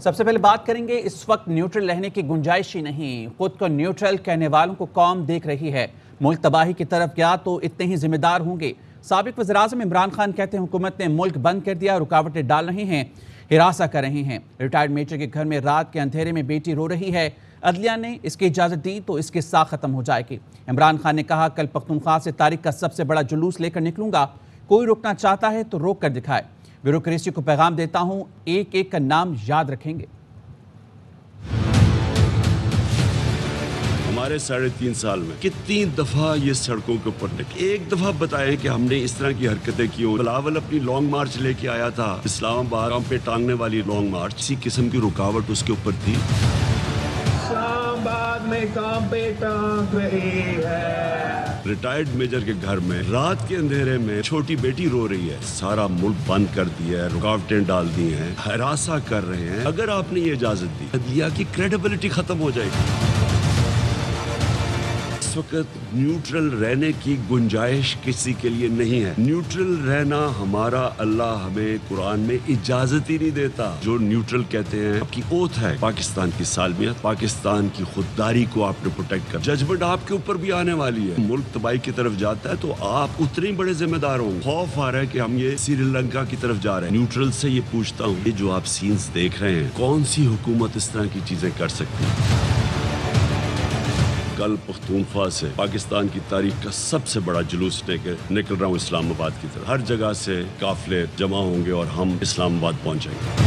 سب سے پہلے بات کریں گے اس وقت نیوٹرل رہنے کی گنجائش ہی نہیں، خود کو نیوٹرل کہنے والوں کو قوم دیکھ رہی ہے۔ ملک تباہی کی طرف گیا تو اتنے ہی ذمہ دار ہوں گے۔ سابق وزیراعظم عمران خان کہتے ہیں حکومت نے ملک بند کر دیا، رکاوٹیں ڈال رہے ہیں، ہراساں کر رہے ہیں۔ ریٹائرڈ میجر کے گھر میں رات کے اندھیرے میں بیٹی رو رہی ہے، عدلیہ نے اس کی اجازت دی تو اس کی ساکھ ختم ہو جائے گی۔ عمران خان نے کہا کل پختونخوا سے تاریخ کا سب سے بڑا جلوس لے کر نکلوں گا، کوئی روکنا چاہتا ہے تو روک کر دکھائے۔ بیوروکریسی کو پیغام دیتا ہوں، ایک ایک کا نام یاد رکھیں گے۔ ہمارے 3.5 سال میں کتنی دفعہ یہ سڑکوں کے اوپر نکلے، ایک دفعہ بتائیں کہ ہم نے اس طرح کی حرکتیں کی ہوں۔ بلاول اپنی لانگ مارچ لے کے آیا تھا اسلام آباد، کام پہ ٹانگنے والی لانگ مارچ، کسی قسم کی رکاوٹ اس کے اوپر تھی؟ اسلام آباد میں کام پہ ٹانگ رہی ہے۔ ریٹائرڈ میجر کے گھر میں رات کے اندھیرے میں چھوٹی بیٹی رو رہی ہے، سارا ملک بند کر دیا ہے، رکاوٹیں ڈال دی ہیں، ہراساں کر رہے ہیں۔ اگر آپ نے یہ اجازت دی، عدلیہ کی کریڈیبلٹی ختم ہو جائے گی۔ اس وقت نیوٹرل رہنے کی گنجائش کسی کے لیے نہیں ہے۔ نیوٹرل رہنا ہمارا اللہ ہمیں قرآن میں اجازت ہی نہیں دیتا۔ جو نیوٹرل کہتے ہیں آپ کی اوتھ ہے، پاکستان کی سالمیت، پاکستان کی خودداری کو آپ نے پروٹیکٹ کر، ججمنٹ آپ کے اوپر بھی آنے والی ہے۔ ملک تباہی کی طرف جاتا ہے تو آپ اتنے بڑے ذمہ دار ہوں گے۔ خوف آ رہا ہے کہ ہم یہ سری لنکا کی طرف جا رہے ہیں۔ نیوٹرل سے یہ پوچھتا ہوں، یہ جو آپ سینز دیکھ رہے ہیں، کون سی حکومت اس طرح کی چیزیں کر سکتی ہے؟ کل پختونخوا سے پاکستان کی تاریخ کا سب سے بڑا جلوس لے کے نکل رہا ہوں اسلام آباد کی طرف۔ ہر جگہ سے قافلے جمع ہوں گے اور ہم اسلام آباد پہنچیں گے۔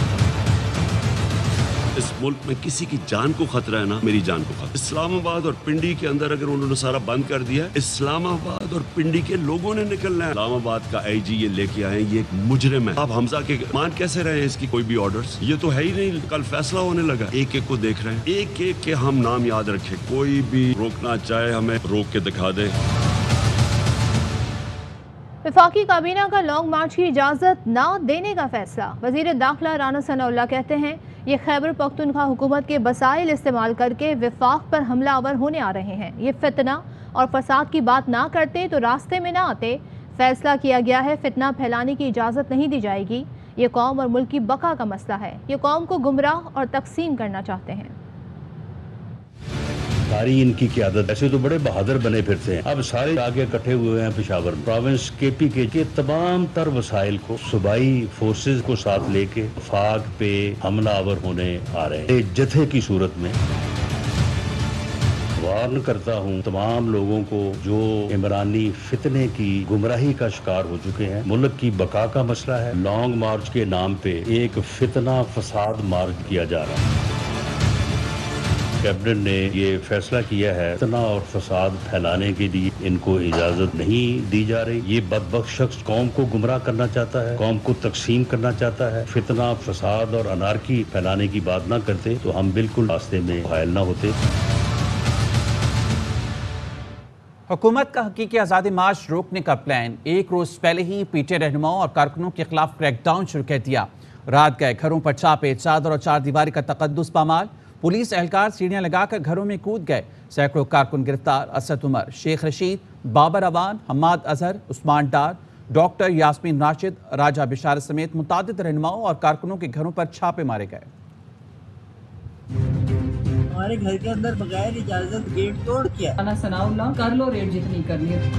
اس ملک میں کسی کی جان کو خطرہ ہے نا، میری جان کو خطرہ۔ اسلام آباد اور پنڈی کے اندر اگر انہوں نے سارا بند کر دیا ہے، اسلام آباد اور پنڈی کے لوگوں نے نکلنا ہے۔ اسلام آباد کا آئی جی یہ لے کے آئے، یہ ایک مجرم ہے۔ آپ حمزہ کے مان کیسے رہے ہیں اس کی کوئی بھی آرڈرز؟ یہ تو ہے ہی نہیں، کل فیصلہ ہونے لگا۔ ایک ایک کو دیکھ رہے ہیں، ایک ایک کے ہم نام یاد رکھیں، کوئی بھی روکنا چاہے ہمیں روک کے دکھا دے۔ وفاقی کابینہ کا لانگ مارچ کی اجازت نہ دینے کا فیصلہ۔ وزیر داخلہ رانا ثناء اللہ کہتے ہیں یہ خیبر پختونخوا حکومت کے وسائل استعمال کر کے وفاق پر حملہ آور ہونے آ رہے ہیں۔ یہ فتنہ اور فساد کی بات نہ کرتے تو راستے میں نہ آتے۔ فیصلہ کیا گیا ہے فتنہ پھیلانے کی اجازت نہیں دی جائے گی۔ یہ قوم اور ملک کی بقا کا مسئلہ ہے۔ یہ قوم کو گمراہ اور تقسیم کرنا چاہتے ہیں۔ ساری ان کی قیادت، ایسے تو بڑے بہادر بنے پھرتے ہیں، اب سارے آگے اکٹھے ہوئے ہیں پشاور پروونس کے پی کے تمام تر وسائل کو صوبائی فورسز کو ساتھ لے کے وفاق پہ حملہ آور ہونے آ رہے ہیں۔ جتھے کی صورت میں وارن کرتا ہوں تمام لوگوں کو جو عمرانی فتنے کی گمراہی کا شکار ہو چکے ہیں۔ ملک کی بقا کا مسئلہ ہے۔ لانگ مارچ کے نام پہ ایک فتنہ فساد مارچ کیا جا رہا ہے۔ کیبنٹ نے یہ فیصلہ کیا ہے فتنہ اور فساد پھیلانے کے لیے ان کو اجازت نہیں دی جا رہی۔ یہ بدبخت شخص قوم کو گمراہ کرنا چاہتا ہے، قوم کو تقسیم کرنا چاہتا ہے۔ فتنہ فساد اور انارکی پھیلانے کی بات نہ کرتے تو ہم بالکل راستے میں حائل نہ ہوتے۔ حکومت کا حقیقی آزادی مارچ روکنے کا پلان ایک روز پہلے ہی پی ٹی آئی رہنماؤں اور کارکنوں کے خلاف کریک ڈاؤن شروع کر دیا۔ رات گئے گھروں پر چھاپے، چادر اور چار دیواری کا تقدس پامال۔ پولیس اہلکار سیڑھیاں لگا کر گھروں میں کود گئے۔ سینکڑوں کارکن گرفتار۔ اسد عمر، شیخ رشید، بابر اوان، حماد اظہر، عثمان ڈار، ڈاکٹر یاسمین راشد، راجہ بشارت سمیت متعدد رہنماؤں اور کارکنوں کے گھروں پر چھاپے مارے گئے۔ ہمارے گھر کے اندر بغیر اجازت گیٹ توڑ کیا۔ رانا ثناء اللہ کر لو ریٹ جتنی کرنی ہے۔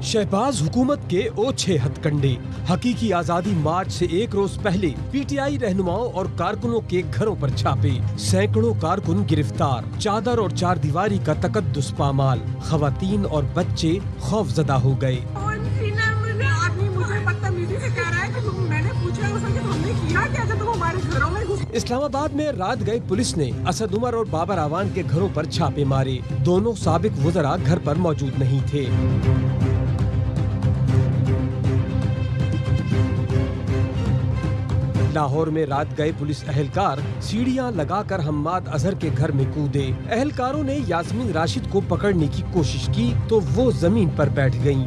شہباز حکومت کے اوچھے ہتھ کنڈے۔ حقیقی آزادی مارچ سے ایک روز پہلے پی ٹی آئی رہنماؤں اور کارکنوں کے گھروں پر چھاپے، سینکڑوں کارکن گرفتار، چادر اور چار دیواری کا تقدس پامال، خواتین اور بچے خوف زدہ ہو گئے۔ اسلام آباد میں رات گئے پولیس نے اسد عمر اور بابر اوان کے گھروں پر چھاپے مارے۔ دونوں سابق وزراء گھر پر موجود نہیں تھے۔ لاہور میں رات گئے پولیس اہلکار سیڑھیاں لگا کر حماد اظہر کے گھر میں کودے۔ اہلکاروں نے یاسمین راشد کو پکڑنے کی کوشش کی تو وہ زمین پر بیٹھ گئیں۔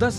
10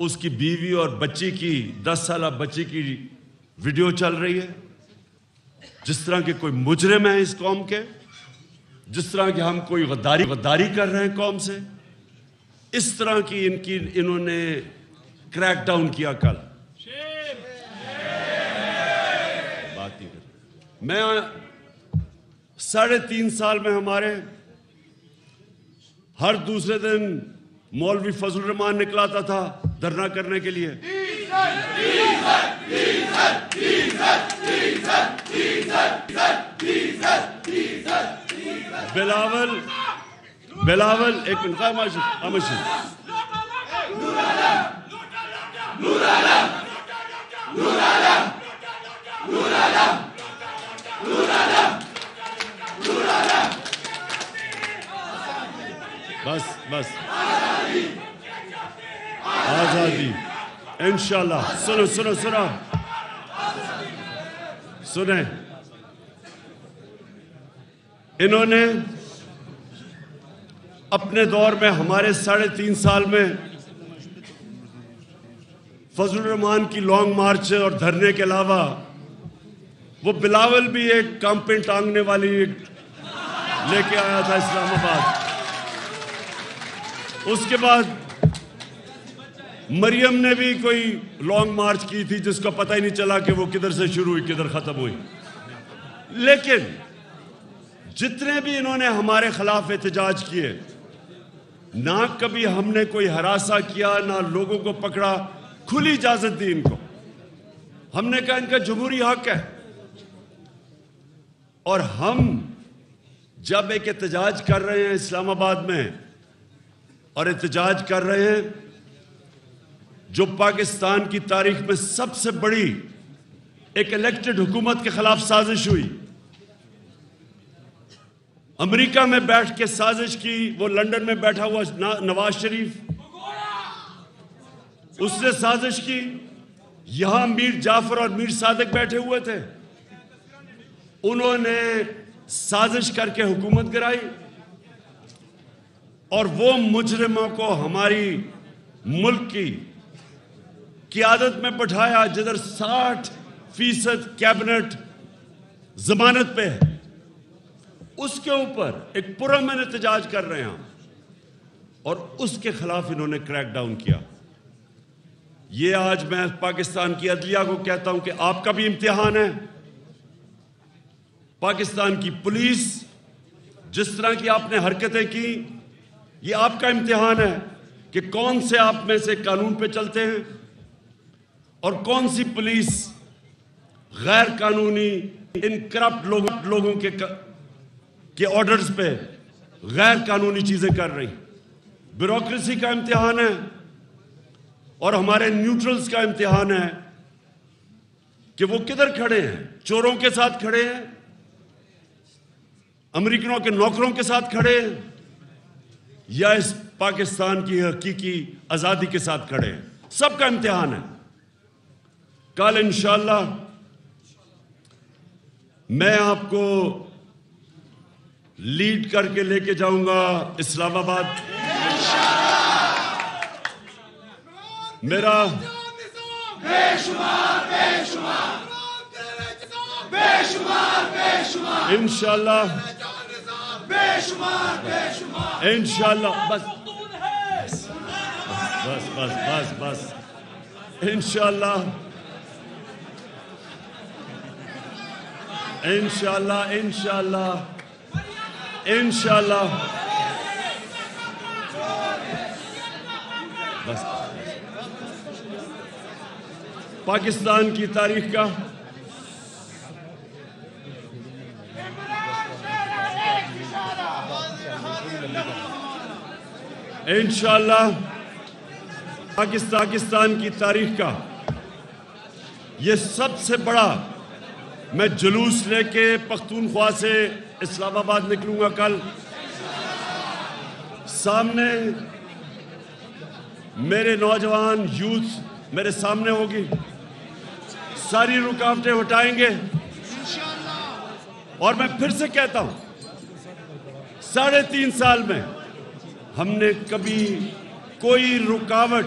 اس کی بیوی اور بچی کی 10 سالہ بچی کی ویڈیو چل رہی ہے، جس طرح کے کوئی مجرم ہیں اس قوم کے، جس طرح کہ ہم کوئی غداری کر رہے ہیں قوم سے، اس طرح کی انہوں نے کریک ڈاؤن کیا کل. بات نہیں کر میں 3.5 سال میں ہمارے ہر دوسرے دن مولوی فضل الرحمان نکلاتا تھا دھرنا کرنے کے لیے. بلاول ایک منٹ بس آزادی انشاءاللہ. سنیں انہوں نے اپنے دور میں ہمارے 3.5 سال میں فضل الرحمان کی لانگ مارچ اور دھرنے کے علاوہ وہ بلاول بھی ایک کامپین ٹانگنے والی لے کے آیا تھا اسلام آباد. اس کے بعد مریم نے بھی کوئی لانگ مارچ کی تھی جس کو پتہ ہی نہیں چلا کہ وہ کدھر سے شروع ہوئی کدھر ختم ہوئی. لیکن جتنے بھی انہوں نے ہمارے خلاف احتجاج کیے، نہ کبھی ہم نے کوئی ہراساں کیا، نہ لوگوں کو پکڑا، کھلی اجازت دی ان کو. ہم نے کہا ان کا جمہوری حق ہے. اور ہم جب ایک احتجاج کر رہے ہیں اسلام آباد میں، اور احتجاج کر رہے ہیں جو پاکستان کی تاریخ میں سب سے بڑی ایک الیکٹڈ حکومت کے خلاف سازش ہوئی، امریکہ میں بیٹھ کے سازش کی، وہ لندن میں بیٹھا ہوا نواز شریف، اس نے سازش کی، یہاں میر جعفر اور میر صادق بیٹھے ہوئے تھے، انہوں نے سازش کر کے حکومت گرائی اور وہ مجرموں کو ہماری ملک کی قیادت میں بٹھایا جدھر 60% کیبنٹ ضمانت پہ ہے. اس کے اوپر ایک پرامن احتجاج کر رہے ہیں اور اس کے خلاف انہوں نے کریک ڈاؤن کیا. یہ آج میں پاکستان کی عدلیہ کو کہتا ہوں کہ آپ کا بھی امتحان ہے. پاکستان کی پولیس جس طرح کی آپ نے حرکتیں کی، یہ آپ کا امتحان ہے کہ کون سے آپ میں سے قانون پہ چلتے ہیں اور کون سی پولیس غیر قانونی ان کرپٹ لوگوں کے آرڈرز پہ غیر قانونی چیزیں کر رہی. بیوروکریسی کا امتحان ہے اور ہمارے نیوٹرلز کا امتحان ہے کہ وہ کدھر کھڑے ہیں، چوروں کے ساتھ کھڑے ہیں، امریکنوں کے نوکروں کے ساتھ کھڑے ہیں، یا اس پاکستان کی حقیقی آزادی کے ساتھ کھڑے ہیں. سب کا امتحان ہے. کل انشاءاللہ میں آپ کو لیڈ کر کے لے کے جاؤں گا اسلام آباد. میرا انشاءاللہ بس انشاءاللہ بس پاکستان کی تاریخ کا انشاءاللہ پاکستان کی تاریخ کا یہ سب سے بڑا میں جلوس لے کے پختونخوا سے اسلام آباد نکلوں گا. کل سامنے میرے نوجوان یوتھ میرے سامنے ہوگی، ساری رکاوٹیں ہٹائیں گے. اور میں پھر سے کہتا ہوں 3.5 سال میں ہم نے کبھی کوئی رکاوٹ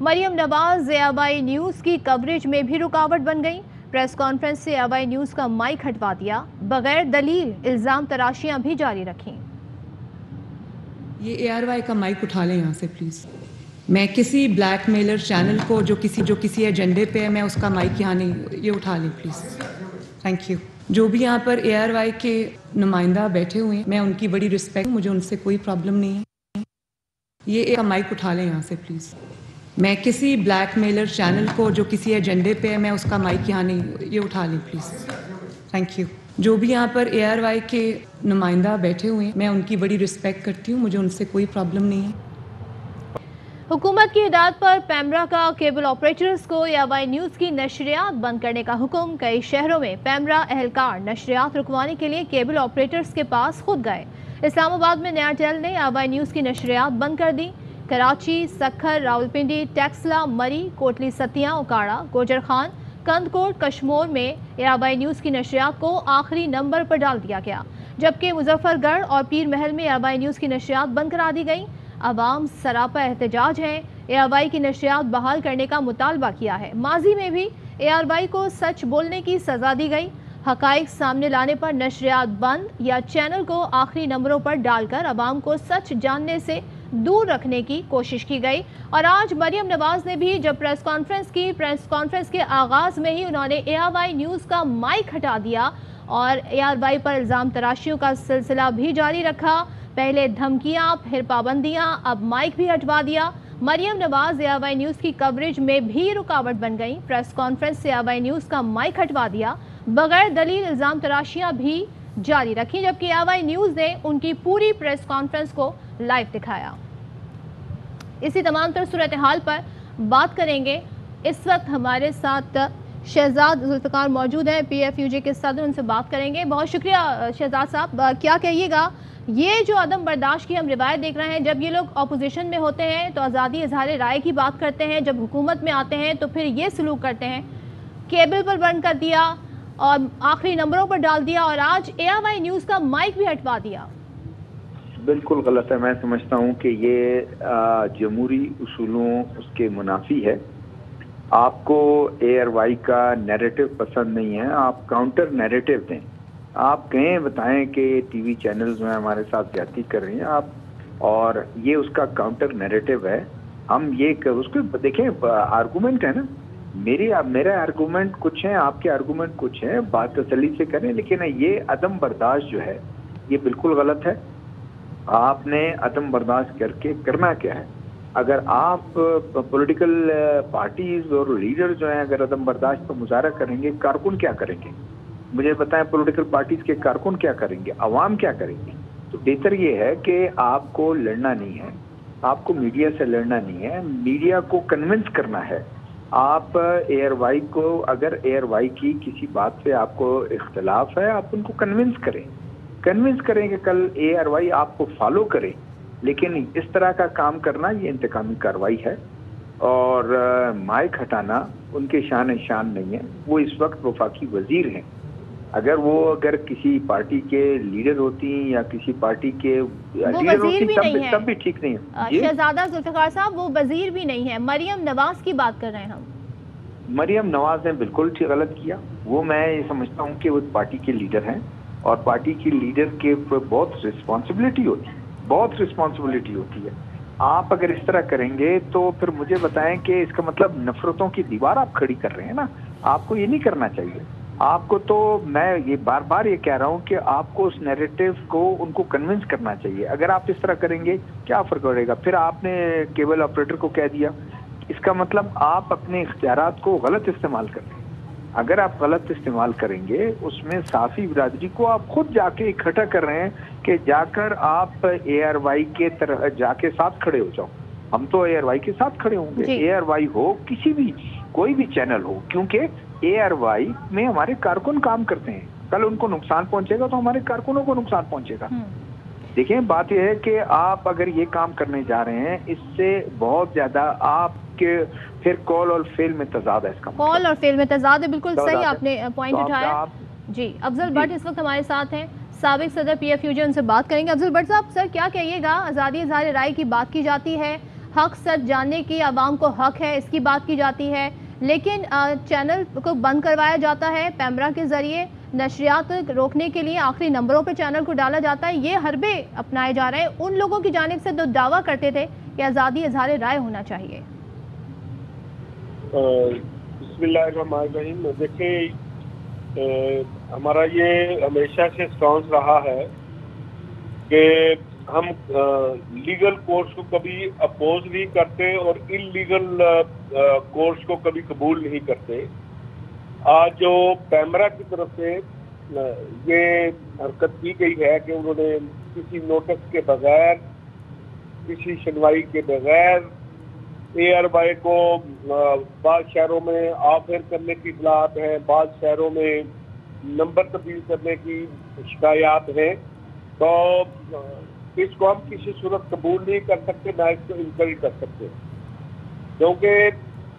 مریم نواز ARY نیوز کی کوریج میں بھی رکاوٹ بن گئی. پریس کانفرنس سے ARY نیوز کا مائک ہٹوا دیا. بغیر دلیل الزام تراشیاں بھی جاری رکھیں. یہ ARY کا مائک اٹھا لیں یہاں سے پلیز. میں کسی بلیک میلر چینل کو جو کسی ایجنڈے پہ ہے میں اس کا مائک یہاں نہیں, یہ اٹھا لیں پلیز. Thank you. جو بھی یہاں پر ARY کے نمائندہ بیٹھے ہوئے ہیں میں ان کی بڑی رسپیکٹ, مجھے ان سے کوئی پرابلم نہیں ہے. یہ مائک اٹھا لیں یہاں سے پلیز. میں کسی بلیک میلر چینل کو جو کسی ایجنڈے پہ ہے میں اس کا مائک یہاں نہیں, یہ اٹھا لیں پلیز. Thank you. جو بھی یہاں پر ARY کے نمائندہ بیٹھے ہوئے ہیں میں ان کی بڑی رسپیکٹ کرتی ہوں, مجھے ان سے کوئی پرابلم نہیں ہے. حکومت کی ہدایت پر پیمرا کا کیبل آپریٹرز کو ARY نیوز کی نشریات بند کرنے کا حکم. کئی شہروں میں پیمرا اہلکار نشریات رکوانے کے لیے کیبل آپریٹرز کے پاس خود گئے. اسلام آباد میں نیا ٹیل نے ARY نیوز کی نشریات بند کر دی. کراچی، سکھر، راولپنڈی، ٹیکسلا، مری، کوٹلی ستیاں، اکاڑا، گوجر خان، کندکوٹ، کشمور میں ARY نیوز کی نشریات کو آخری نمبر پر ڈال دیا گیا، جبکہ مظفر گڑھ اور پیر محل میں ARY نیوز کی نشریات بند کرا دی گئی. عوام سراپا احتجاج ہے. ARY کی نشریات بحال کرنے کا مطالبہ کیا ہے. ماضی میں بھی ARY کو سچ بولنے کی سزا دی گئی. حقائق سامنے لانے پر نشریات بند یا چینل کو آخری نمبروں پر ڈال کر عوام کو سچ جاننے سے دور رکھنے کی کوشش کی گئی. اور آج مریم نواز نے بھی جب پریس کانفرنس کے آغاز میں ہی انہوں نے ARY نیوز کا مائک ہٹا دیا اور ARY پر الزام تراشیوں کا سلسلہ بھی جاری رکھا. پہلے دھمکیاں، پھر پابندیاں، اب مائک بھی ہٹوا دیا. مریم نواز ARY نیوز کی کوریج میں بھی رکاوٹ بن گئی. پریس کانفرنس سے ARY نیوز کا مائک ہٹوا دیا. بغیر دلیل الزام تراشیاں بھی جاری رکھی، جبکہ ARY نیوز نے ان کی پوری پریس کانفرنس کو لائیو دکھایا. اسی تمام تر صورتحال پر بات کریں گے. اس وقت ہمارے ساتھ شہزاد ذوالفقار موجود ہیں، PFUJ کے صدر، ان سے بات کریں گے. بہت شکریہ شہزاد صاحب. کیا کہیے گا، یہ جو عدم برداشت کی ہم روایت دیکھ رہے ہیں، جب یہ لوگ اپوزیشن میں ہوتے ہیں تو آزادی اظہار رائے کی بات کرتے ہیں، جب حکومت میں آتے ہیں تو پھر یہ سلوک کرتے ہیں، کیبل پر بند کر دیا اور آخری نمبروں پر ڈال دیا، اور آج ARY نیوز کا مائک بھی ہٹوا دیا. بالکل غلط ہے. میں سمجھتا ہوں کہ یہ جمہوری اصولوں اس کے منافی ہے. آپ کو ARY کا نیریٹو پسند نہیں ہے، آپ کاؤنٹر نیریٹو دیں. آپ کہیں بتائیں کہ ٹی وی چینلز میں ہمارے ساتھ زیادتی کر رہی ہیں آپ، اور یہ اس کا کاؤنٹر نیریٹو ہے. ہم یہ اس کو دیکھیں، آرگومنٹ ہے نا، میرا آرگومنٹ کچھ ہے، آپ کے آرگومنٹ کچھ ہیں، بات تسلی سے کریں. لیکن یہ عدم برداشت جو ہے یہ بالکل غلط ہے. آپ نے عدم برداشت کر کے کرنا کیا ہے؟ اگر آپ پولیٹیکل پارٹیز اور لیڈر جو ہیں اگر عدم برداشت کا مظاہرہ کریں گے، کارکن کیا کریں گے؟ مجھے بتائیں، پولیٹیکل پارٹیز کے کارکن کیا کریں گے؟ عوام کیا کریں گے؟ تو بہتر یہ ہے کہ آپ کو لڑنا نہیں ہے، آپ کو میڈیا سے لڑنا نہیں ہے، میڈیا کو کنونس کرنا ہے. آپ ARY کو، اگر ARY کی کسی بات پہ آپ کو اختلاف ہے، آپ ان کو کنونس کریں کہ کل ARY آپ کو فالو کرے. لیکن اس طرح کا کام کرنا یہ انتقامی کارروائی ہے، اور مائک ہٹانا ان کے شان نہیں ہے. وہ اس وقت وفاقی وزیر ہیں. اگر کسی پارٹی کے لیڈر ہوتی یا کسی پارٹی کے لیڈر ہوتی تب بھی ٹھیک نہیں ہے. شہزادہ ذوالفقار صاحب، وہ وزیر بھی نہیں ہے، مریم نواز کی بات کر رہے ہیں ہم. مریم نواز نے بالکل غلط کیا. وہ میں یہ سمجھتا ہوں کہ وہ پارٹی کے لیڈر ہیں، اور پارٹی کی لیڈر کے بہت رسپانسبلٹی ہوتی ہے. آپ اگر اس طرح کریں گے تو پھر مجھے بتائیں کہ اس کا مطلب نفرتوں کی دیوار آپ کھڑی کر رہے ہیں نا. آپ کو یہ نہیں کرنا چاہیے. آپ کو تو میں یہ بار بار یہ کہہ رہا ہوں کہ آپ کو اس نیریٹو کو ان کو کنونس کرنا چاہیے. اگر آپ اس طرح کریں گے کیا فرق پڑے گا؟ پھر آپ نے کیبل آپریٹر کو کہہ دیا، اس کا مطلب آپ اپنے اختیارات کو غلط استعمال کر رہے ہیں. اگر آپ غلط استعمال کریں گے، اس میں صحافی برادری کو آپ خود جا کے اکٹھا کر رہے ہیں کہ جا کر آپ ARY کے طرح جا کے ساتھ کھڑے ہو جاؤ. ہم تو ARY کے ساتھ کھڑے ہوں گے. ARY ہو، کسی بھی کوئی بھی چینل ہو، کیونکہ ARY میں ہمارے کارکن کام کرتے ہیں. کل ان کو نقصان پہنچے گا تو ہمارے کارکنوں کو نقصان پہنچے گا. دیکھیں، بات یہ ہے کہ آپ اگر یہ کام کرنے جا رہے ہیں، اس سے بہت زیادہ آپ کے پھر کال اور فیل میں تضاد ہے. اس کا کال اور فیل میں تضاد ہے. بالکل صحیح آپ نے پوائنٹ اٹھایا. جی، افضل بٹ اس وقت ہمارے ساتھ ہیں، سابق صدر PFUJ، ان سے بات کریں گے. افضل بٹ صاحب، سر کیا کہیے گا، آزادی اظہار رائے کی بات کی جاتی ہے، حق سچ جاننے کی عوام کو حق ہے، اس کی بات کی جاتی ہے، لیکن چینل کو بند کروایا جاتا ہے پیمرا کے ذریعے، نشریات روکنے کے لیے آخری نمبروں پہ چینل کو ڈالا جاتا ہے. یہ حربے اپنائے جا رہے ہیں. ان لوگوں کی جانب سے تو دعویٰ کرتے تھے کہ آزادی اظہار رائے ہونا چاہیے. بسم اللہ الرحمن الرحیم. دیکھیں، ہمارا یہ ہمیشہ سے سٹانس رہا ہے کہ ہم لیگل کورس کو کبھی اپوز نہیں کرتے اور ان لیگل کورس کو کبھی قبول نہیں کرتے. آج جو پیمرا کی طرف سے یہ حرکت کی گئی ہے کہ انہوں نے کسی نوٹس کے بغیر، کسی سنوائی کے بغیر اے آر وائی کو بعض شہروں میں آفر کرنے کی اطلاعات ہیں، بعض شہروں میں نمبر تبدیل کرنے کی شکایات ہیں، تو اس کو ہم کسی صورت قبول نہیں کر سکتے، نہ اس کو انکریج کر سکتے، کیونکہ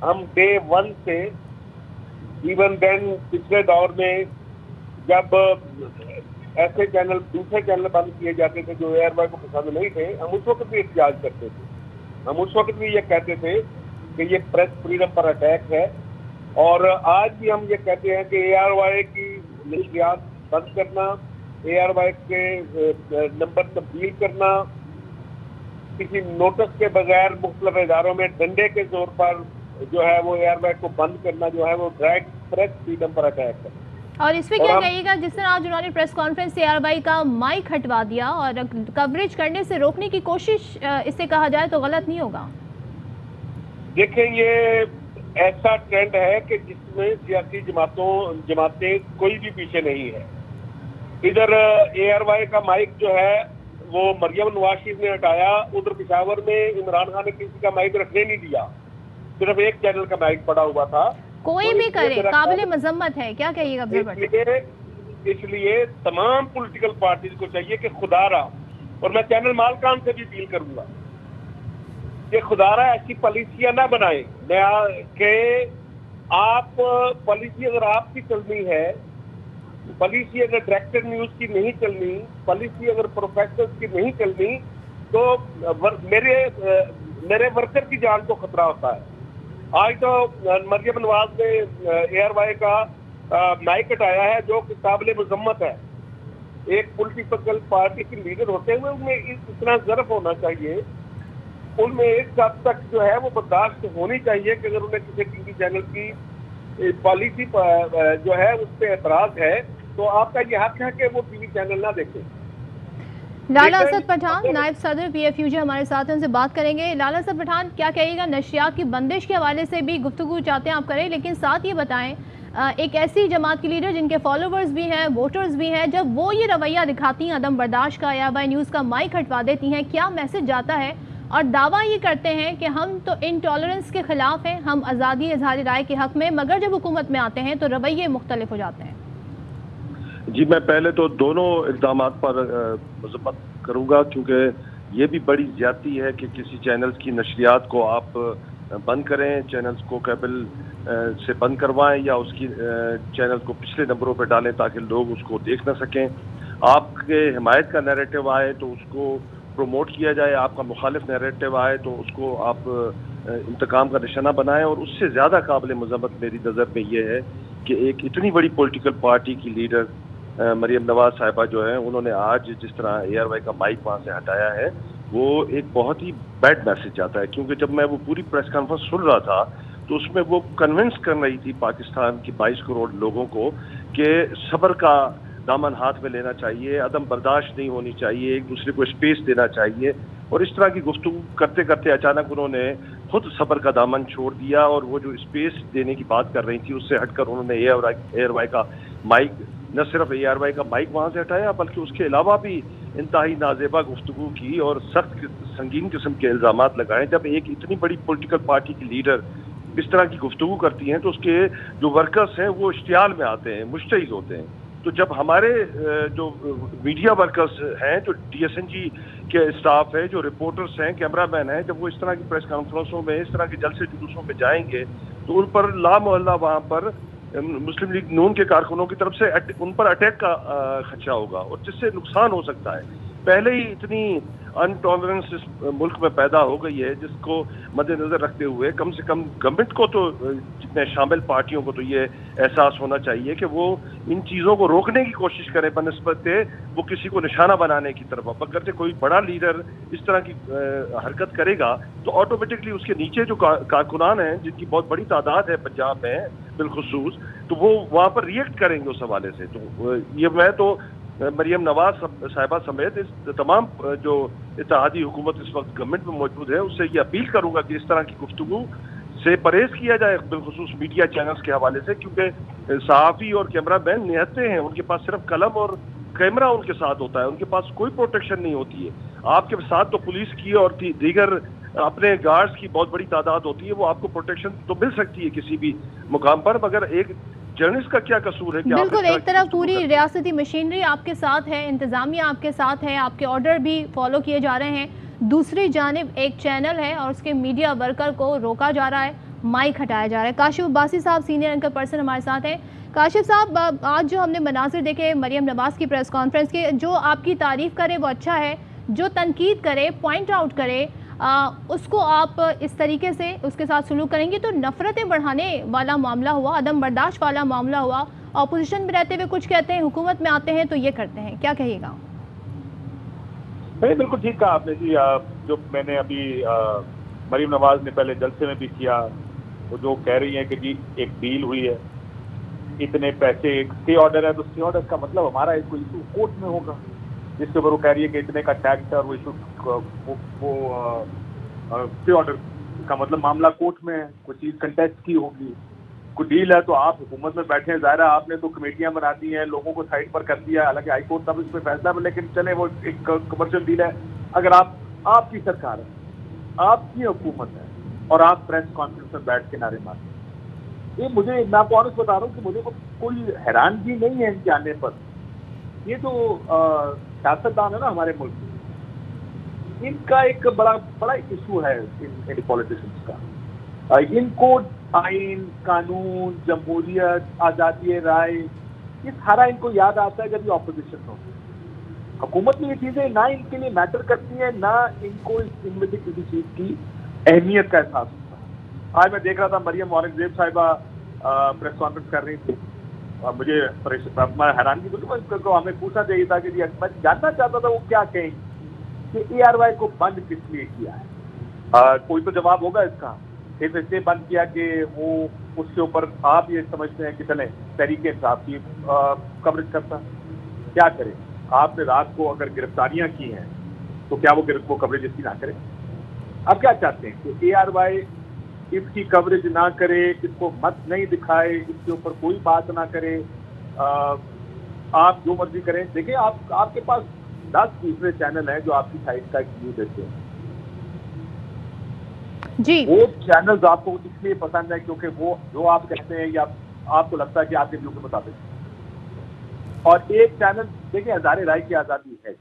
ہم ڈے 1 سے ایون دین پچھلے دور میں جب ایسے چینل، دوسرے چینل بند کیے جاتے تھے جو اے آر وائی کو پسند نہیں تھے، ہم اس وقت بھی احتجاج کرتے تھے. ہم اس وقت بھی یہ کہتے تھے کہ یہ پریس فریڈم پر اٹیک ہے، اور آج بھی ہم یہ کہتے ہیں کہ اے آر وائی کی نشریات بند کرنا، اے آر وائی کے نمبر تبدیل کرنا، کسی نوٹس کے بغیر مختلف اداروں میں ڈنڈے کے زور پر جو ہے وہ اے آر وائی کو بند کرنا جو ہے وہ ڈائریکٹ پریس فریڈم پر اٹیک ہے. اور اس پہ کیا کہیے گا جس طرح آج انہوں نے پریس کانفرنس سے اے آر وائی کا مائک ہٹوا دیا اور کوریج کرنے سے روکنے کی کوشش اس سے کہا جائے تو غلط نہیں ہوگا؟ دیکھیں، یہ ایسا ٹرینڈ ہے کہ جس میں سیاسی جماعتیں کوئی بھی پیچھے نہیں ہے. ادھر اے آر وائی کا مائک جو ہے وہ مریم نواز شریف نے ہٹایا، ادھر پشاور میں عمران خان نے کسی کا مائک رکھنے نہیں دیا، صرف ایک چینل کا مائک پڑا ہوا تھا. کوئی بھی کرے قابل مذمت ہے. کیا کہیے گا؟ اس لیے تمام پولیٹیکل پارٹیز کو چاہیے کہ خدا را، اور میں چینل مالکان سے بھی اپیل کروں گا کہ خدا را ایسی پالیسیاں نہ بنائیں کہ آپ پالیسی اگر آپ کی چلنی ہے، پالیسی اگر ڈائریکٹر نیوز کی نہیں چلنی، پالیسی اگر پروفیسر کی نہیں چلنی، تو میرے ورکر کی جان کو خطرہ ہوتا ہے. آج تو مریم نواز نے اے آر وائی کا مائک ہٹایا ہے جو کہ قابل مذمت ہے. ایک پولیٹیکل پارٹی کی لیڈر ہوتے ہوئے ان میں اتنا ظرف ہونا چاہیے، ان میں ایک حد تک جو ہے وہ برداشت ہونی چاہیے کہ اگر انہیں کسی ٹی وی چینل کی پالیسی جو ہے اس پہ اعتراض ہے تو آپ کا یہ حق ہے کہ وہ ٹی وی چینل نہ دیکھیں. لالا اسد پٹھان نائب صدر پی ایف یو جی ہمارے ساتھ ہیں، ان سے بات کریں گے. لالا اسد پٹھان، کیا کہیے گا؟ نشریات کی بندش کے حوالے سے بھی گفتگو چاہتے ہیں آپ کریں، لیکن ساتھ یہ بتائیں ایک ایسی جماعت کی لیڈر جن کے فالوورز بھی ہیں، ووٹرز بھی ہیں، جب وہ یہ رویہ دکھاتی ہیں عدم برداشت کا، اے آر وائی نیوز کا مائک ہٹوا دیتی ہیں، کیا میسج جاتا ہے؟ اور دعویٰ یہ کرتے ہیں کہ ہم تو انٹالرنس کے خلاف ہیں، ہم آزادی اظہار رائے کے حق میں، مگر جب حکومت میں آتے ہیں تو رویے مختلف ہو جاتے ہیں. جی، میں پہلے تو دونوں اقدامات پر مذمت کروں گا، کیونکہ یہ بھی بڑی زیادتی ہے کہ کسی چینلز کی نشریات کو آپ بند کریں، چینلز کو کیبل سے بند کروائیں یا اس کی چینل کو پچھلے نمبروں پہ ڈالیں تاکہ لوگ اس کو دیکھ نہ سکیں. آپ کے حمایت کا نیریٹو آئے تو اس کو پروموٹ کیا جائے، آپ کا مخالف نیریٹو آئے تو اس کو آپ انتقام کا نشانہ بنائیں. اور اس سے زیادہ قابل مذمت میری نظر میں یہ ہے کہ ایک اتنی بڑی پولیٹیکل پارٹی کی لیڈر مریم نواز صاحبہ جو ہیں، انہوں نے آج جس طرح اے آر وائی کا مائک وہاں سے ہٹایا ہے، وہ ایک بہت ہی بیڈ میسج جاتا ہے. کیونکہ جب میں وہ پوری پریس کانفرنس سن رہا تھا تو اس میں وہ کنونس کر رہی تھی پاکستان کی 22 کروڑ لوگوں کو کہ صبر کا دامن ہاتھ میں لینا چاہیے، عدم برداشت نہیں ہونی چاہیے، ایک دوسرے کو اسپیس دینا چاہیے. اور اس طرح کی گفتگو کرتے کرتے اچانک انہوں نے خود صبر کا دامن چھوڑ دیا، اور وہ جو اسپیس دینے کی بات کر رہی تھی اس سے ہٹ کر انہوں نے اے آر وائی کا مائک، نہ صرف اے آر وائی کا مائک وہاں سے ہٹایا بلکہ اس کے علاوہ بھی انتہائی نازیبا گفتگو کی اور سخت سنگین قسم کے الزامات لگائے. جب ایک اتنی بڑی پولیٹیکل پارٹی کی لیڈر اس طرح کی گفتگو کرتی ہیں تو اس کے جو ورکرز ہیں وہ اشتعال میں آتے ہیں، مشتعل ہوتے ہیں. تو جب ہمارے جو میڈیا ورکرز ہیں، جو ڈی ایس این جی کے اسٹاف ہے، جو رپورٹرز ہیں، کیمرہ مین ہیں، جب وہ اس طرح کی پریس کانفرنسوں میں، اس طرح کے جلسے جلوسوں میں جائیں گے تو ان پر لا محلہ وہاں پر مسلم لیگ نون کے کارکنوں کی طرف سے ان پر اٹیک کا خدشہ ہوگا، اور جس سے نقصان ہو سکتا ہے. پہلے ہی اتنی انٹالرنس اس ملک میں پیدا ہو گئی ہے، جس کو مد نظر رکھتے ہوئے کم سے کم گورنمنٹ کو تو، جتنے شامل پارٹیوں کو تو یہ احساس ہونا چاہیے کہ وہ ان چیزوں کو روکنے کی کوشش کریں بنسبت وہ کسی کو نشانہ بنانے کی طرف. اب اگر کوئی بڑا لیڈر اس طرح کی حرکت کرے گا تو آٹومیٹکلی اس کے نیچے جو کارکنان ہیں، جن کی بہت بڑی تعداد ہے پنجاب میں بالخصوص، تو وہ وہاں پر ریئیکٹ کریں گے اس حوالے سے. تو یہ میں تو مریم نواز صاحبہ سمیت اس تمام جو اتحادی حکومت اس وقت گورنمنٹ میں موجود ہے، اس سے یہ اپیل کروں گا کہ اس طرح کی گفتگو سے پرہیز کیا جائے، بالخصوص میڈیا چینلز کے حوالے سے، کیونکہ صحافی اور کیمرہ مین نہتے ہیں، ان کے پاس صرف قلم اور کیمرہ ان کے ساتھ ہوتا ہے، ان کے پاس کوئی پروٹیکشن نہیں ہوتی ہے. آپ کے ساتھ تو پولیس کی اور دیگر اپنے گارڈز کی بہت بڑی تعداد ہوتی ہے، وہ آپ کو پروٹیکشن تو مل سکتی ہے کسی بھی مقام پر، مگر ایک جرنلسٹ کا کیا قصور ہے کہ بالکل ایک طرف پوری ریاستی مشینری آپ کے ساتھ ہے، انتظامیہ آپ کے ساتھ ہے، آپ کے آرڈر بھی فالو کیے جا رہے ہیں، دوسری جانب ایک چینل ہے اور اس کے میڈیا ورکر کو روکا جا رہا ہے، مائک ہٹایا جا رہا ہے. کاشف عباسی صاحب سینئر اینکر پرسن ہمارے ساتھ ہیں. کاشف صاحب، آج جو ہم نے مناظر دیکھے مریم نواز کی پریس کانفرنس کے، جو آپ کی تعریف کرے وہ اچھا ہے، جو تنقید کرے، پوائنٹ آؤٹ کرے، اس کو آپ اس طریقے سے اس کے ساتھ سلوک کریں گے تو نفرتیں بڑھانے والا معاملہ ہوا، عدم برداشت والا معاملہ ہوا. اپوزیشن میں رہتے ہوئے کچھ کہتے ہیں، حکومت میں آتے ہیں تو یہ کرتے ہیں. کیا کہیے گا؟ بالکل ٹھیک کہا آپ نے جی. جو میں نے ابھی مریم نواز نے پہلے جلسے میں بھی کیا، وہ جو کہہ رہی ہیں کہ جی ایک ڈیل ہوئی ہے، اتنے پیسے، ایک اسٹے آرڈر ہے، تو اسٹے آرڈر کا مطلب ہمارا ایک کوئی ایشو کورٹ میں ہوگا، جس کے اوپر وہ کہہ رہی ہے کہ اتنے کا ٹیکس ہے، اور وہ ایشو وہ اسٹے آرڈر کا مطلب معاملہ کورٹ میں ہے، کوئی چیز کنٹیسٹ کی ہوگی. کوئی ڈیل ہے تو آپ حکومت میں بیٹھے ہیں، ظاہر ہے آپ نے تو کمیٹیاں بنا دی ہیں، لوگوں کو سائڈ پر کر دیا، حالانکہ ہائی کورٹ تب اس پہ فیصلہ ہے، لیکن چلے وہ ایک کمرشل ڈیل ہے. اگر آپ کی سرکار ہے، آپ کی حکومت ہے، اور آپ پریس کانفرنس میں بیٹھ کے نعرے مارتے ہیں، یہ مجھے، میں آپ کو آنسٹ بتا رہا ہوں کہ مجھے کوئی حیرانگی نہیں ہے ان کے آنے پر. یہ جو سیاستدان ہے نا ہمارے ملک میں، ان کا ایک بڑا ایشو ہے ان پولیٹیشنس کا. ان کو آئین، قانون، جمہوریت، آزادی رائے، یہ سارا ان کو یاد آتا ہے جب یہ اپوزیشن ہوتی ہے. حکومت میں یہ چیزیں نہ ان کے لیے میٹر کرتی ہیں، نہ ان کو ان میں سے کسی چیز کی اہمیت کا احساس ہوتا ہے. آج میں دیکھ رہا تھا مریم اورنگزیب صاحبہ پریس کانفرنس کر رہی تھی، اور مجھے حیرانگی کو ہمیں پوچھنا چاہیے تھا کہ جی میں جاننا چاہتا تھا وہ کیا کہیں کہ اے آر وائی کو بند کس لیے کیا ہے. کوئی تو جواب ہوگا اس کا. صرف اس لیے بند کیا کہ وہ اس کے اوپر آپ یہ سمجھتے ہیں کہ چلیں تحریک انصاف کی کوریج کرتا. کیا کرے؟ آپ نے رات کو اگر گرفتاریاں کی ہیں تو کیا وہ کوریج اس کی نہ کرے؟ آپ کیا چاہتے ہیں کہ اے آر وائی اس کی کوریج نہ کرے، اس کو مت نہیں دکھائے، اس کے اوپر کوئی بات نہ کرے، آپ جو مرضی کریں؟ دیکھیں آپ کے پاس 10 دوسرے چینل ہیں جو آپ کی سائٹ کا ایک ویو دیتے ہیں جی. وہ چینلز آپ کو اس لیے پسند ہے کیونکہ وہ جو آپ کہتے ہیں یا آپ کو لگتا ہے کہ آپ کے ویو کے مطابق. اور ایک چینل، دیکھیں اظہار رائے کی آزادی ہے.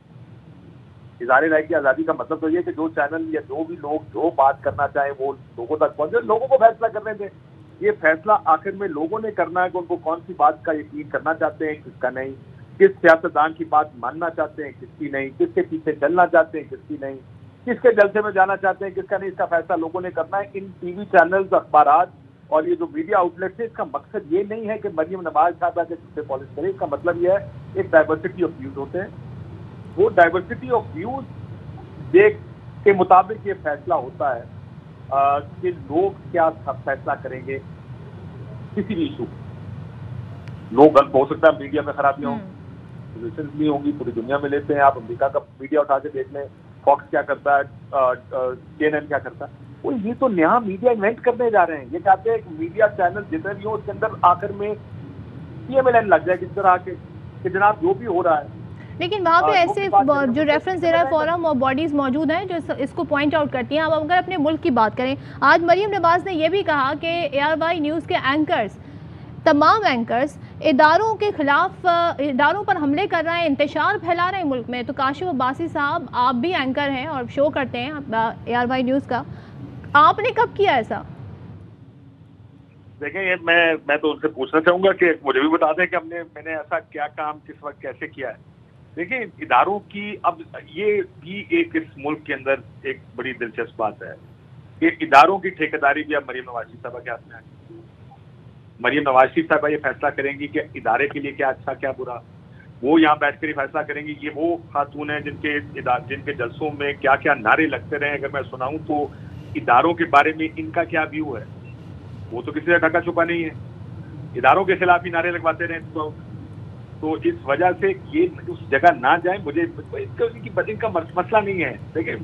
اظہار رائے کی آزادی کا مطلب تو یہ کہ جو چینل یا جو بھی لوگ جو بات کرنا چاہیں وہ لوگوں تک پہنچے، لوگوں کو فیصلہ کرنے دیں. یہ فیصلہ آخر میں لوگوں نے کرنا ہے کہ ان کو کون سی بات کا یقین کرنا چاہتے ہیں، کس کا نہیں، کس سیاستدان کی بات ماننا چاہتے ہیں، کس کی نہیں، کس کے پیچھے چلنا چاہتے ہیں، کس کی نہیں، کس کے جلسے میں جانا چاہتے ہیں، کس کا نہیں. اس کا فیصلہ لوگوں نے کرنا ہے. ان ٹی وی چینلز، اخبارات اور یہ جو میڈیا آؤٹ لیٹس ہے، اس کا مقصد یہ نہیں ہے کہ مریم نواز صاحبہ کے جھوٹے پالش کرے. اس کا مطلب یہ ہے ایک ڈائیورسٹی آف ویوز ہوتے ہیں. وہ ڈائیورسٹی آف ویوز دیکھ کے مطابق یہ فیصلہ ہوتا ہے کہ لوگ کیا فیصلہ کریں گے کسی بھی ایشو. لوگ غلط ہو سکتا ہے، میڈیا میں خرابیاں ہوں، پوزیشنز نہیں ہوں گی، پوری دنیا میں لیتے ہیں. آپ امریکہ کا میڈیا اٹھا کے دیکھ لیں، فاکس کیا کرتا ہے، CNN کیا کرتا ہے. وہ یہ تو نیا میڈیا انوینٹ کرنے جا رہے ہیں. یہ چاہتے ہیں کہ میڈیا چینل جتنے بھی ہوں اس کے اندر آخر میں CMLN لگ جائے کس طرح کے کہ جناب جو بھی ہو رہا ہے. لیکن وہاں پہ ایسے جو ریفرنس دے رہا ہے فورم اور باڈیز موجود ہیں جو اس کو پوائنٹ آؤٹ کرتی ہیں. اب اگر اپنے ملک کی بات کریں، آج مریم نواز نے یہ بھی کہا کہ ARY نیوز کے اینکرز، تمام اینکرز اداروں کے خلاف، اداروں پر حملے کر رہے ہیں، انتشار پھیلا رہے ہیں ملک میں. تو کاشف عباسی صاحب، آپ بھی اینکر ہیں اور شو کرتے ہیں ARY نیوز کا، آپ نے کب کیا ایسا؟ دیکھیں یہ میں تو ان سے پوچھنا چاہوں گا کہ مجھے بھی بتا دیں کہ میں نے ایسا کیا کام کس وقت کیسے کیا ہے. دیکھیں اداروں کی اب یہ بھی ایک اس ملک کے اندر ایک بڑی دلچسپ بات ہے کہ اداروں کی ٹھیکیداری بھی اب مریم نواز شریف صاحبہ کے ہاتھ میں آ گئی. مریم نواز شریف صاحبہ یہ فیصلہ کریں گی کہ ادارے کے لیے کیا اچھا کیا برا. وہ یہاں بیٹھ کر یہ فیصلہ کریں گی. یہ وہ خاتون ہیں جن کے جلسوں میں کیا کیا نعرے لگتے رہے. اگر میں سناؤں تو اداروں کے بارے میں ان کا کیا ویو ہے وہ تو کسی سے ڈھکا چھپا نہیں ہے. اداروں کے خلاف ہی نعرے لگواتے رہے. تو اس وجہ سے یہ اس جگہ نہ جائیں. مجھے ان کا مسئلہ نہیں ہے. دیکھیں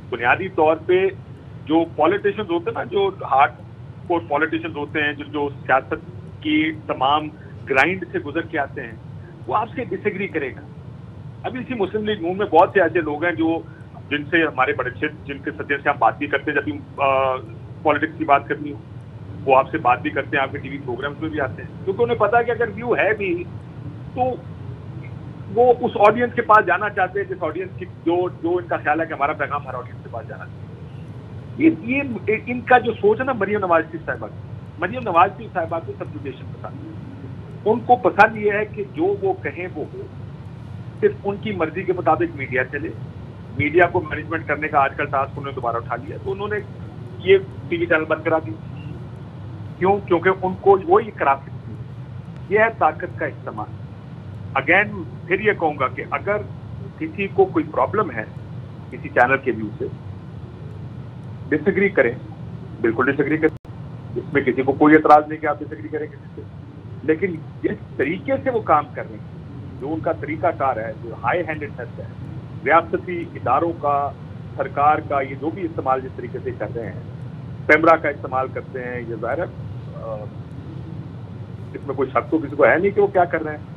بنیادی طور پہ جو پالیٹیشنز ہوتے ہیں نا, جو ہارڈ کور پالیٹیشنز ہوتے ہیں, جو سیاست کی تمام گرائنڈ سے گزر کے آتے ہیں, وہ آپ سے ڈس ایگری کرے گا. ابھی اسی مسلم لیگ نون میں بہت سے ایسے لوگ ہیں جو جن سے ہمارے بڑے اچھے, جن کے سطح سے ہم بات بھی کرتے ہیں, جب بھی پالیٹکس کی بات کرنی ہو وہ آپ سے بات بھی کرتے ہیں, آپ کے ٹی وی پروگرامز میں بھی آتے ہیں, کیونکہ انہیں پتا ہے کہ اگر ویو ہے بھی تو وہ اس آڈینس کے پاس جانا چاہتے ہیں جس آڈینس کی جو ان کا خیال ہے کہ ہمارا پیغام ہر آڈینس کے پاس جانا چاہیے. یہ ان کا جو سوچ ہے نا مریم نواز شریف صاحبہ کو سبجوگیشن پسند ہے. ان کو پسند یہ ہے کہ جو وہ کہیں وہ ہو, صرف ان کی مرضی کے مطابق میڈیا چلے. میڈیا کو مینجمنٹ کرنے کا آج کل ٹاسک انہوں نے دوبارہ اٹھا لیا, تو انہوں نے یہ ٹی وی چینل بند کرا دی. کیوں؟ کیونکہ ان کو وہ یہ کرا سکتی ہے. یہ ہے طاقت کا استعمال. اگین پھر یہ کہوں گا کہ اگر کسی کو کوئی پرابلم ہے کسی چینل کے ویو سے, ڈس ایگری کریں, بالکل ڈس ایگری کریں. اس میں کسی کو کوئی اعتراض نہیں کہ آپ ڈس ایگری کریں کسی سے, لیکن جس طریقے سے وہ کام کر رہے ہیں, جو ان کا طریقہ کار ہے, جو ہائی ہینڈڈنیس ہے, ریاستی اداروں کا, سرکار کا, یہ جو بھی استعمال جس طریقے سے کر رہے ہیں, پیمرا کا استعمال کرتے ہیں, یہ ظاہر ہے اس میں کوئی شک تو کسی کو ہے نہیں کہ وہ کیا کر رہے ہیں.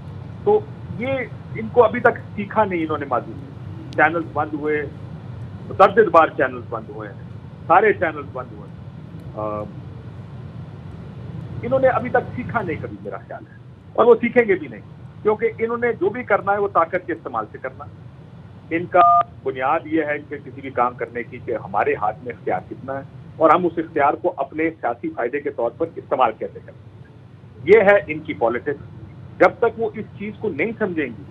تو یہ ان کو ابھی تک سیکھا نہیں انہوں نے. ماضی میں چینلز بند ہوئے, متعدد بار چینلز بند ہوئے ہیں, سارے چینلز بند ہوئے. انہوں نے ابھی تک سیکھا نہیں کبھی, میرا خیال ہے, اور وہ سیکھیں گے بھی نہیں, کیونکہ انہوں نے جو بھی کرنا ہے وہ طاقت کے استعمال سے کرنا. ان کا بنیاد یہ ہے کہ کسی بھی کام کرنے کی کہ ہمارے ہاتھ میں اختیار کتنا ہے اور ہم اس اختیار کو اپنے سیاسی فائدے کے طور پر استعمال کیسے کریں. یہ ہے ان کی پالیٹکس. جب تک وہ اس چیز کو نہیں سمجھیں گی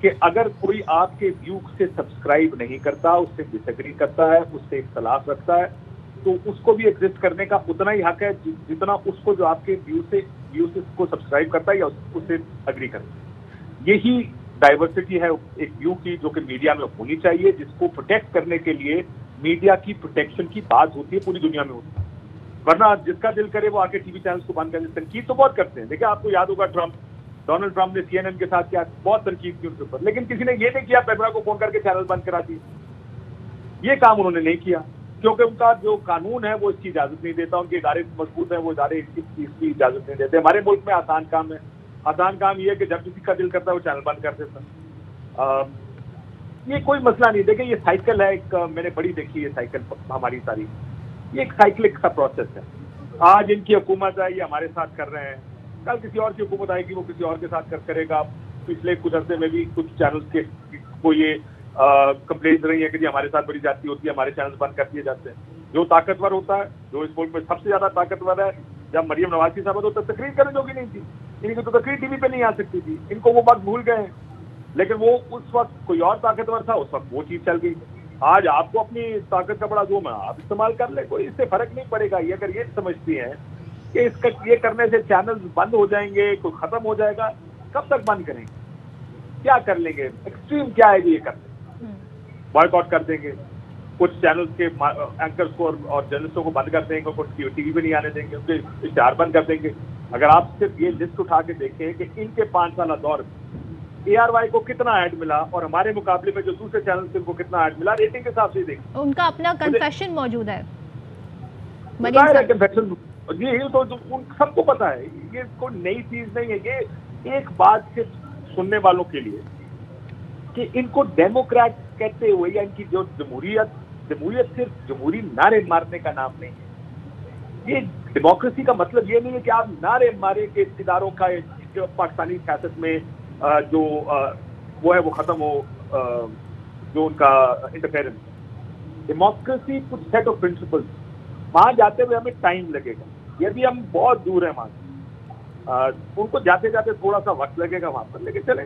کہ اگر کوئی آپ کے ویو سے سبسکرائب نہیں کرتا, اس سے ڈس ایگری کرتا ہے, اس سے اختلاف رکھتا ہے, تو اس کو بھی ایگزسٹ کرنے کا اتنا ہی حق ہے جتنا اس کو جو آپ کے ویو سے کو سبسکرائب کرتا ہے یا اس سے اگری کرتا ہے. یہی ڈائیورسٹی ہے ایک ویو کی, جو کہ میڈیا میں ہونی چاہیے, جس کو پروٹیکٹ کرنے کے لیے میڈیا کی پروٹیکشن کی بات ہوتی ہے, پوری دنیا میں ہوتی ہے. ورنہ جس کا دل کرے وہ آ کے ٹی وی چینلز کو بند کرنے. تنقید تو بہت کرتے ہیں. دیکھیں آپ کو یاد ہوگا ڈونلڈ ٹرمپ نے CNN کے ساتھ کیا بہت تنقید کی ان کے اوپر, لیکن کسی نے یہ نہیں کیا پیمرا کو فون کر کے چینل بند کرا دی. یہ کام انہوں نے نہیں کیا, کیونکہ ان کا جو قانون ہے وہ اس کی اجازت نہیں دیتا. ان کے ادارے مضبوط ہیں, وہ ادارے اس چیز کی اجازت نہیں دیتے. ہمارے ملک میں آسان کام ہے. آسان کام یہ ہے کہ جب کسی کا دل کرتا ہے وہ چینل بند کر دیتا. یہ کوئی مسئلہ نہیں. دیکھیں یہ سائیکل ہے ایک, میں نے بڑی دیکھی ہے سائیکل ہماری تاریخ. یہ ایک سائیکلک سا پروسیس ہے. آج ان کی حکومت ہے, یہ ہمارے ساتھ کر رہے ہیں, کل کسی اور کی حکومت آئے گی وہ کسی اور کے ساتھ کرے گا. پچھلے کچھ عرصے میں بھی کچھ چینلز کے کو یہ کمپلینٹ رہی ہے کہ جی ہمارے ساتھ بڑی زیادتی ہوتی ہے, ہمارے چینلز بند کر دیے جاتے ہیں. جو طاقتور ہوتا ہے, جو اس ملک میں سب سے زیادہ طاقتور ہے, جب مریم نواز کی صاحب تو تقریر کرنے جو کہ نہیں تھی, ان کی تو تقریر ٹی وی پہ نہیں آ سکتی تھی. ان کو وہ وقت بھول گئے ہیں, لیکن وہ اس وقت کوئی اور طاقتور تھا, اس وقت وہ چیز چل گئی. آج آپ کو اپنی طاقت کا بڑا زوم ہے, آپ استعمال کر لیں, کوئی اس سے فرق نہیں پڑے گا. یہ اگر یہ سمجھتی ہیں کہ اس کا یہ کرنے سے چینلز بند ہو جائیں گے, کوئی ختم ہو جائے گا, کب تک بند کریں گے, کیا کر لیں گے, ایکسٹریم کیا ہے یہ کر لیں گے, بائیک آؤٹ کر دیں گے, کچھ چینلز کے اینکرز کو اور جرنلسٹوں کو بند کر دیں گے, کچھ ٹی وی پہ نہیں آنے دیں گے, ان کے اشتہار بند کر دیں گے. اگر آپ صرف یہ لسٹ اٹھا کے دیکھیں کہ ان کے 5 سالہ دور ARY کو کتنا ایڈ ملا اور ہمارے مقابلے میں جو دوسرے چینل سے ان کو کتنا ایڈ ملا, ریٹنگ کے حساب سے دیکھیں. ان کا اپنا کنفیشن موجود ہے. کنفیشن یہ تو سب کو پتا ہے, یہ کوئی نئی چیز نہیں ہے. یہ ایک بات صرف سننے والوں کے لیے کہ ان کو ڈیموکریٹ کہتے ہوئے یا ان کی جو جمہوریت صرف جمہوری نعرے مارنے کا نام نہیں ہے. یہ ڈیموکریسی کا مطلب یہ نہیں ہے کہ آپ نعرے مارے کہ اداروں کا پاکستانی سیاست میں جو وہ ہے وہ ختم ہو, جو ان کا انٹرفیئرنس. ڈیموکریسی کچھ سیٹ آف پرنسپل, وہاں جاتے ہوئے ہمیں ٹائم لگے گا, یہ بھی ہم بہت دور ہیں وہاں سے, ان کو جاتے جاتے تھوڑا سا وقت لگے گا وہاں پر, لیکن چلیں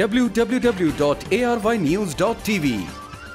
www.arYnews.tv।